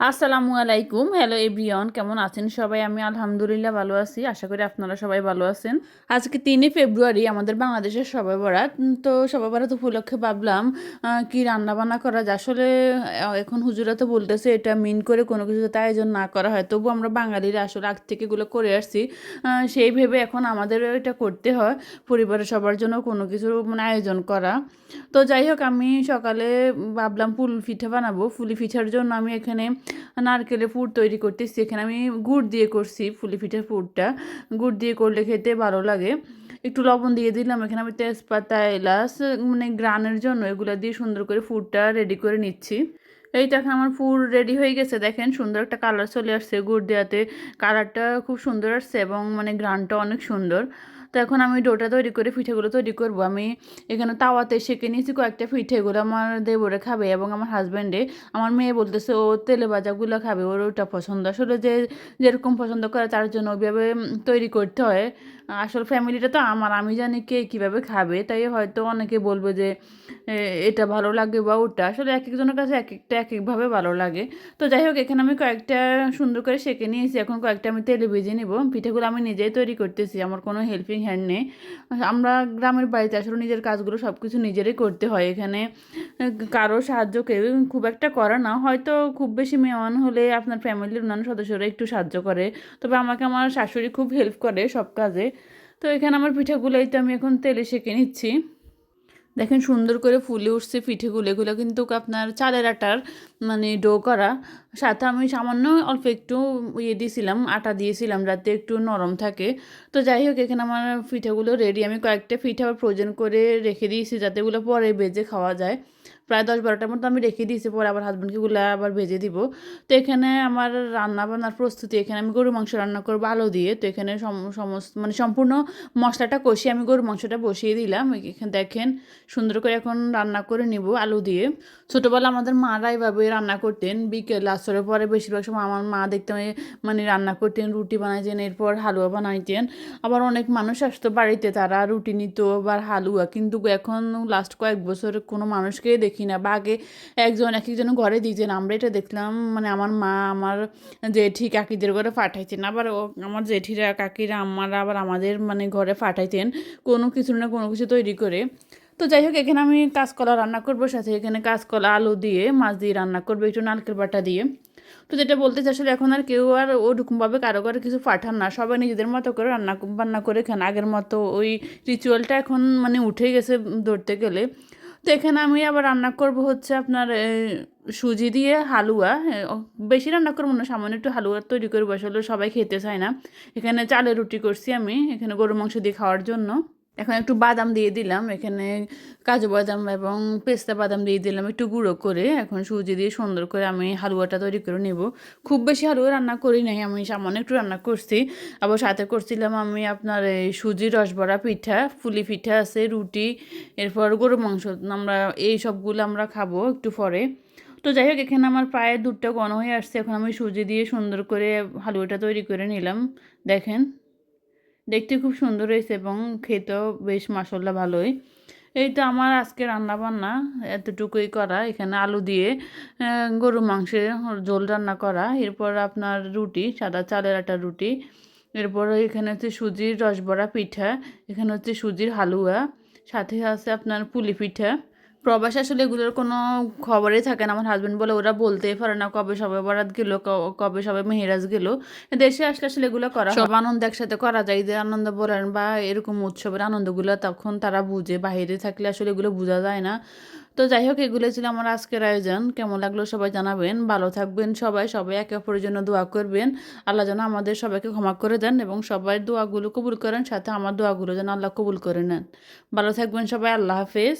আসসালামু আলাইকুম, hello everyone, কেমন আছেন সবাই? আমি আলহামদুলিল্লাহ ভালো আছি। আশা করি আপনারা সবাই ভালো আছেন। আজকে 3 ফেব্রুয়ারি আমাদের বাংলাদেশের শবে বরাত। তো শবে বরাত উপলক্ষে ভাবলাম কি রান্না বান্না করা যায়। আসলে এখন হুজুরা তো বলতেছে এটা মিন করে কোনো কিছু যাতে আয়োজন না করা হয়, তবু আমরা বাঙালিরা আসলে আগ থেকে এগুলো করে আসছি। সেই ভেবে এখন আমাদের এটা করতে হয়, পরিবারের সবার জন্য কোনো কিছু মানে আয়োজন করা। তো যাই হোক, আমি সকালে ভাবলাম পুল পিঠা বানাবো। পুলি পিঠার জন্য আমি এখানে নারকেলের পুর তৈরি করতেছি। এখানে আমি গুড় দিয়ে করছি পুলি পিঠার পুরটা। গুড় দিয়ে করলে খেতে ভালো লাগে। একটু লবণ দিয়ে দিলাম, এখানে আমি তেজপাতা, এলাচ মানে গ্রানের জন্য এগুলো দিয়ে সুন্দর করে পুরটা রেডি করে নিচ্ছি। এই দেখেন আমার পুর রেডি হয়ে গেছে, দেখেন সুন্দর একটা কালার চলে আসছে গুড় দেওয়াতে। কালারটা খুব সুন্দর আসছে এবং মানে গ্রানটা অনেক সুন্দর। তো এখন আমি ডোটা তৈরি করে পিঠেগুলো তৈরি করব। আমি এখানে তাওয়াতে সেঁকে নিয়েছি কয়েকটা পিঠে, এগুলো আমার দেবরে খাবে এবং আমার হাজব্যান্ডে। আমার মেয়ে বলতেছে ও তেলে ভাজাগুলো খাবে, ওর ওটা পছন্দ। আসলে যে যেরকম পছন্দ করে তার জন্য ওইভাবে তৈরি করতে হয়। আসলে ফ্যামিলিটা তো আমার, আমি জানি কে কীভাবে খাবে, তাই হয়তো অনেকে বলবে যে এটা ভালো লাগে বা ওটা। আসলে এক একজনের কাছে এক একটা এক একভাবে ভালো লাগে। তো যাই হোক, এখানে আমি কয়েকটা সুন্দর করে সেঁকে নিয়েছি, এখন কয়েকটা আমি তেলে ভেজে নিব। পিঠেগুলো আমি নিজেই তৈরি করতেছি, আমার কোনো হেল্পিং হ্যান্ড নেই। আমরা গ্রামের বাড়িতে আসলে নিজের কাজগুলো সব কিছু নিজেরই করতে হয়। এখানে কারো সাহায্য কেউ খুব একটা করে না, হয়তো খুব বেশি মেহমান হলে আপনার ফ্যামিলির অন্যান্য সদস্যরা একটু সাহায্য করে, তবে আমাকে আমার শাশুড়ি খুব হেল্প করে সব কাজে। তো এখানে আমার পিঠাগুলোই তো আমি এখন তেলে সেঁকে নিচ্ছি। দেখেন সুন্দর করে ফুলে উঠছে পিঠেগুলো। এগুলো কিন্তু আপনার চালের আটার মানে ডো করা। সাথে আমি সামান্য অল্প একটু ইয়ে দিয়েছিলাম, আটা দিয়েছিলাম যাতে একটু নরম থাকে। তো যাই হোক, এখানে আমার পিঠাগুলো রেডি। আমি কয়েকটা পিঠা আবার ফ্রোজেন করে রেখে দিয়েছি যাতে এগুলো পরে ভেজে খাওয়া যায়। প্রায় 10-12টার মতো আমি রেখে দিয়েছি, পরে আবার হাজব্যান্ডকে এগুলো আবার ভেজে দিব। তো এখানে আমার রান্না বান্নার প্রস্তুতি, এখানে আমি গরু মাংস রান্না করবো আলু দিয়ে। তো এখানে সমস্ত মানে সম্পূর্ণ মশলাটা কষিয়ে আমি গরু মাংসটা বসিয়ে দিলাম। এখানে দেখেন সুন্দর করে এখন রান্না করে নিব আলু দিয়ে। ছোটোবেলা আমাদের মারা এভাবে রান্না করতেন, বিকেল আসরের পরে বেশিরভাগ সময় আমার মা দেখতাম মানে রান্না করতেন, রুটি বানাইতেন, এরপর হালুয়া বানাইতেন। আবার অনেক মানুষ আসতো বাড়িতে, তারা রুটি নিত বা হালুয়া। কিন্তু এখন লাস্ট কয়েক বছর কোনো মানুষকেই দেখি না, বা আগে একজন এক একজনের ঘরে দিতেন, আমরা এটা দেখলাম। মানে আমার মা আমার জেঠি কাকিদের ঘরে পাঠাইতেন, আবার আমার জেঠিরা কাকিরা আমারা আবার আমাদের মানে ঘরে পাঠাইতেন কোনো কিছু না কোনো কিছু তৈরি করে। তো যাই হোক, এখানে আমি কাঁচকলা রান্না করবো, সাথে এখানে কাঁচকলা আলু দিয়ে মাছ দিয়ে রান্না করবো একটু নারকেল বাটা দিয়ে। তো যেটা বলতে চাই, আসলে এখন আর কেউ আর ওরকমভাবে কারো কারো কিছু পাঠান না, সবাই নিজেদের মতো করে রান্না বান্না করে খান। আগের মতো ওই রিচুয়ালটা এখন মানে উঠে গেছে ধরতে গেলে। তো এখানে আমি আবার রান্না করব হচ্ছে আপনার সুজি দিয়ে হালুয়া। বেশি রান্না করবো না, সামান্য একটু হালুয়া তৈরি করবো, আসলে সবাই খেতে চায় না। এখানে চালের রুটি করছি আমি এখানে গরু মাংস দিয়ে খাওয়ার জন্য। এখন একটু বাদাম দিয়ে দিলাম, এখানে কাজু বাদাম এবং পেস্তা বাদাম দিয়ে দিলাম একটু গুঁড়ো করে। এখন সুজি দিয়ে সুন্দর করে আমি হালুয়াটা তৈরি করে নেব। খুব বেশি হালুয়া রান্না করি নাই, আমি সামান্য একটু রান্না করছি। আবার সাথে করছিলাম আমি আপনার এই সুজির রসবড়া পিঠা, পুলি পিঠা আছে, রুটি, এরপর গরু মাংস। আমরা এই সবগুলো আমরা খাবো একটু পরে। তো যাই হোক, এখানে আমার প্রায় দুধটা ঘন হয়ে আসছে, এখন আমি সুজি দিয়ে সুন্দর করে হালুয়াটা তৈরি করে নিলাম। দেখেন দেখতে খুব সুন্দর হয়েছে এবং খেতেও বেশ মাশাআল্লাহ ভালোই। এই তো আমার আজকে রান্না বান্না এতটুকুই করা। এখানে আলু দিয়ে গরু মাংসের ঝোল রান্না করা, এরপর আপনার রুটি, সাদা চালের আটার রুটি, এরপর এখানে হচ্ছে সুজির রসবড়া পিঠা, এখানে হচ্ছে সুজির হালুয়া, সাথে আছে আপনার পুলি পিঠা। প্রবাসে আসলে এগুলোর কোনো খবরই থাকে না। আমার হাজব্যান্ড বলে ওরা বলতেই পারে না কবে সবে বরাত গেল, কবে সবে মেহেরাজ গেল। দেশে আসলে আসলে এগুলো করা সব আনন্দ একসাথে করা যায়, ঈদের আনন্দ বলেন বা এরকম উৎসবের আনন্দগুলো তখন তারা বুঝে, বাইরে থাকলে আসলে এগুলো বোঝা যায় না। তো যাই হোক, এগুলো ছিল আমার আজকের আয়োজন। কেমন লাগলো সবাই জানাবেন। ভালো থাকবেন সবাই, সবাই একে অপরের জন্য দোয়া করবেন। আল্লাহ যেন আমাদের সবাইকে ক্ষমা করে দেন এবং সবাই দোয়াগুলো কবুল করেন, সাথে আমার দোয়াগুলো যেন আল্লাহ কবুল করে নেন। ভালো থাকবেন সবাই, আল্লাহ হাফেজ।